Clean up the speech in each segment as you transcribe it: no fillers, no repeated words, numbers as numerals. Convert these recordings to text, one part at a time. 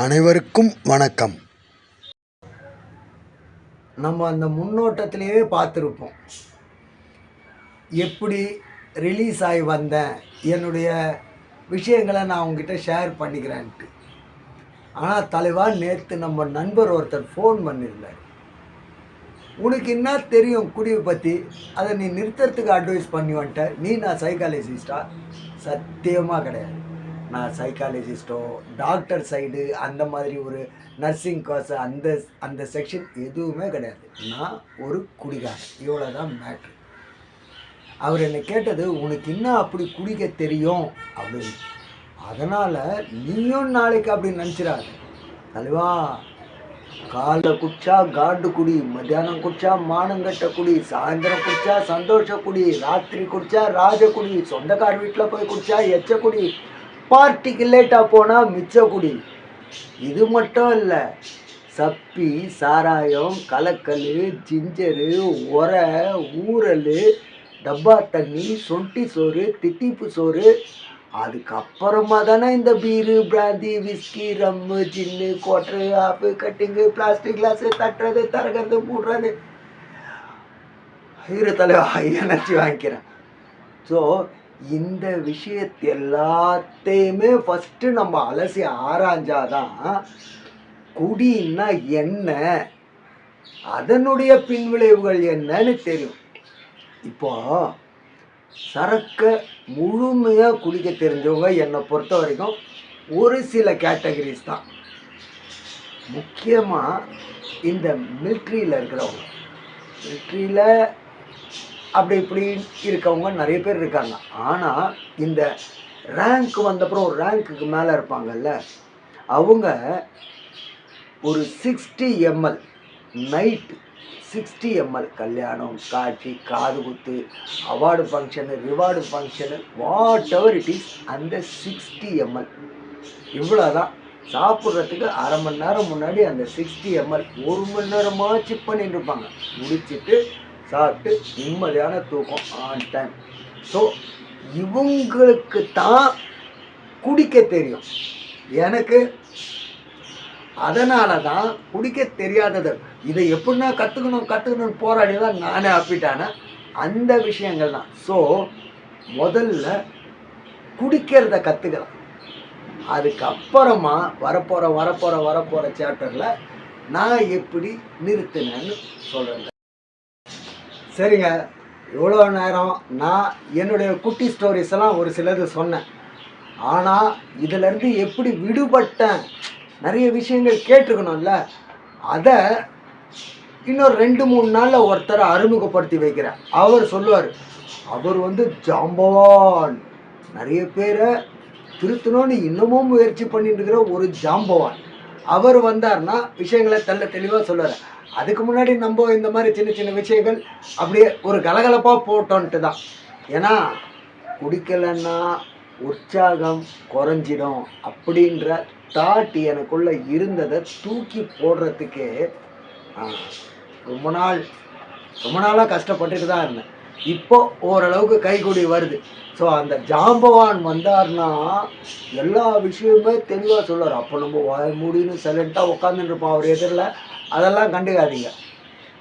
அனைவருக்கும் வணக்கம். நம்ம அந்த முன்னோட்டத்திலேயே பார்த்துருப்போம், எப்படி ரிலீஸ் ஆகி வந்தேன், என்னுடைய விஷயங்களை நான் உங்ககிட்ட ஷேர் பண்ணிக்கிறேன்ட்டு. ஆனால் தலைவா, நேற்று நம்ம நண்பர் ஒருத்தர் ஃபோன் பண்ணியிருந்தார். உனக்கு என்ன தெரியும் குடியை பற்றி, அதை நீ நிறுத்துறதுக்கு அட்வைஸ் பண்ணி வந்துட்ட. நான் சைக்காலஜிஸ்டா? சத்தியமாக கிடையாது. நான் சைக்காலஜிஸ்ட்டோ டாக்டர் சைடு அந்த மாதிரி ஒரு நர்சிங் கோர்ஸ் அந்த செக்ஷன் எதுவுமே கிடையாது. நான் ஒரு குடிகாரன், இவ்வளோ தான் மேட்ரு. அவர் என்னை கேட்டது, உனக்கு இன்னும் அப்படி குடிக்க தெரியும் அப்படின்னு. அதனால் நீயும் நாளைக்கு அப்படி நினச்சிடாது. தலைவா, காலைல குடிச்சா காண்டு குடி, மத்தியானம் குடிச்சா மானங்கட்ட குடி, சாயந்தரம் குடிச்சா சந்தோஷ குடி, ராத்திரி குடிச்சா ராஜ குடி, சொந்தக்கார வீட்டில் போய் குடிச்சா எச்ச குடி, பார்ட்டிக்கு லேட்டாக போனால் மிச்ச குடி. இது மட்டும் இல்லை, சப்பி, சாராயம், கலக்கல், ஜிஞ்சரு, உரை, ஊரல், டப்பா தண்ணி, சொண்டி சோறு, தித்திப்பு சோறு. அதுக்கப்புறமா தானே இந்த பீரு, பிராந்தி, விஸ்கி, ரம்மு, ஜின்னு, குவாட்ரு, ஆப்பு, கட்டிங்கு, பிளாஸ்டிக் கிளாஸு, தட்டுறது, தரகிறது, மூடுறது. இரு தலைவா, எனர்ஜி வாங்கிக்கிறேன். ஸோ இந்த விஷயத்தை எல்லாத்தையுமே ஃபஸ்ட்டு நம்ம அலசி ஆராய்ஞ்சாதான் குடின்னா என்ன, அதனுடைய பின்விளைவுகள் என்னன்னு தெரியும். இப்போ சரக்கை முழுமையாக குடிக்க தெரிஞ்சவங்க என்னை பொறுத்த வரைக்கும் ஒரு சில கேட்டகரிஸ் தான். முக்கியமாக இந்த மிலிட்ரியில் இருக்கிறவங்க, மிலிட்ரியில் அப்படி இப்படி இருக்கவங்க நிறைய பேர் இருக்காங்க. ஆனால் இந்த ரேங்க் வந்தப்புறம் ஒரு ரேங்க்குக்கு மேலே இருப்பாங்கல்ல, அவங்க ஒரு 60 ml நைட்டு, 60 ml கல்யாணம், காட்சி, காது குத்து, award function, reward function, what ever it is, அந்த 60 ml இவ்வளோதான். சாப்பிட்றதுக்கு அரை மணி நேரம் முன்னாடி அந்த 60 ml 1 மணி நேரமாக சிப் பண்ணிட்டு இருப்பாங்க. முடிச்சுட்டு சாப்பிட்டு நிம்மதியான தூக்கம் ஆன் டைம். ஸோ இவங்களுக்கு தான் குடிக்க தெரியும். எனக்கு அதனால தான் குடிக்க தெரியாதது. இதை எப்படின்னா கற்றுக்கணும்னு போராடி தான் நானே அப்பிட்டானே அந்த விஷயங்கள் தான். ஸோ முதல்ல குடிக்கிறத கற்றுக்கலாம். அதுக்கப்புறமா வரப்போகிற சாப்டரில் நான் எப்படி நிறுத்தினேன்னு சொல்கிறேன். சரிங்க, இவ்வளோ நேரம் நான் என்னுடைய குட்டி ஸ்டோரிஸ் எல்லாம் ஒரு சிலது சொன்னேன். ஆனால் இதிலேருந்து எப்படி விடுபட்டேன், நிறைய விஷயங்கள் கேட்டிருக்கணும்ல, அதை இன்னொரு 2-3 நாளில் ஒருத்தரை அறிமுகப்படுத்தி வைக்கிறேன். அவர் சொல்லுவார், அவர் ஜாம்பவான், நிறைய பேரை திருத்தணும்னு இன்னமும் முயற்சி பண்ணிட்டு இருக்கிற ஒரு ஜாம்பவான். அவர் வந்தார்னா விஷயங்களை தெளிவாக சொல்லுவார். அதுக்கு முன்னாடி நம்ம இந்த மாதிரி சின்ன சின்ன விஷயங்கள் அப்படியே ஒரு கலகலப்பாக போட்டோன்ட்டு தான். ஏன்னா குடிக்கலைன்னா உற்சாகம் குறைஞ்சிடும் அப்படின்ற தாட் எனக்குள்ளே இருந்ததை தூக்கி போடுறதுக்கே ரொம்ப நாளாக கஷ்டப்பட்டுட்டு தான் இருந்தேன். இப்போ ஓரளவுக்கு கைகூடி வருது. ஸோ அந்த ஜாம்பவான் வந்தார்னா எல்லா விஷயமுமே தெளிவாக சொல்லுவார். அப்போ நம்ம வாய மூடின்னு சைலண்ட்டாக உட்காந்துருப்போம் அவர் எதிரில். அதெல்லாம் கண்டுக்காதீங்க,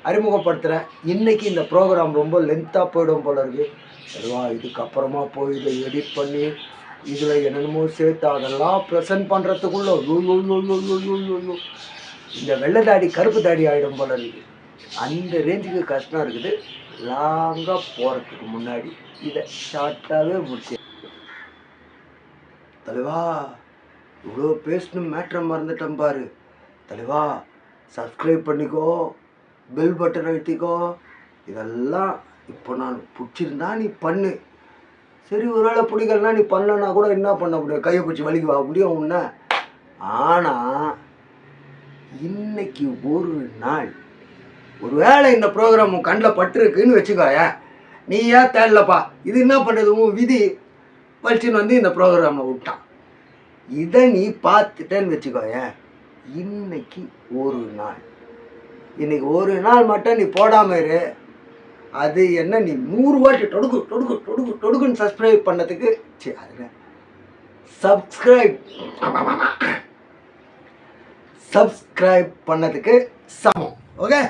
அறிமுகப்படுத்துகிறேன். இன்றைக்கி இந்த ப்ரோக்ராம் ரொம்ப லென்த்தாக போயிடும் போல இருக்குது. சரிவா, இதுக்கப்புறமா போய் இதை எடிட் பண்ணி இதில் என்னென்னமோ சேர்த்து அதெல்லாம் ப்ரெசென்ட் பண்ணுறதுக்குள்ளே இந்த வெள்ளை தாடி கருப்பு தாடி ஆகிடும் போல இருக்குது. அந்த ரேஞ்சுக்கு கஷ்டம் இருக்குது. லாங்காக போகிறதுக்கு முன்னாடி இதை ஷார்ட்டாகவே முடிச்சு. தலைவா, இவ்வளோ பேசணும், மேட்ரை மறந்துட்டேன் பாரு. தலைவா, சப்ஸ்கிரைப் பண்ணிக்கோ, பெல் பட்டன் அழுத்திக்கோ. இதெல்லாம் இப்போ நான் பிடிச்சிருந்தா நீ பண்ணு. சரி, ஒருவேளை பிடிக்கலன்னா நீ பண்ணலன்னா கூட என்ன பண்ண முடியும், கையை பிடிச்சி வலிக்குவா முடியும் உன்ன. ஆனால் இன்னைக்கு ஒரு நாள் ஒரு வேளை இந்த ப்ரோக்ராம் உன் கண்ணில் பட்டுருக்குன்னு வச்சுக்கோய, நீ ஏன் தேடலப்பா, இது என்ன பண்ணுறது, உன் விதி வலிச்சுன்னு இந்த ப்ரோக்ராமை விட்டான். இதை நீ பார்த்துட்டேன்னு வச்சுக்கோய, இன்னைக்கு ஒரு நாள் மட்டும் நீ போடாமல் இரு. அது என்ன, நீ 100 வாட்டி தொடுக்குன்னு சப்ஸ்கிரைப் பண்ணதுக்கு, சரி அதில் சப்ஸ்கிரைப் சப்ஸ்கிரைப் பண்ணதுக்கு சமம். ஓகே.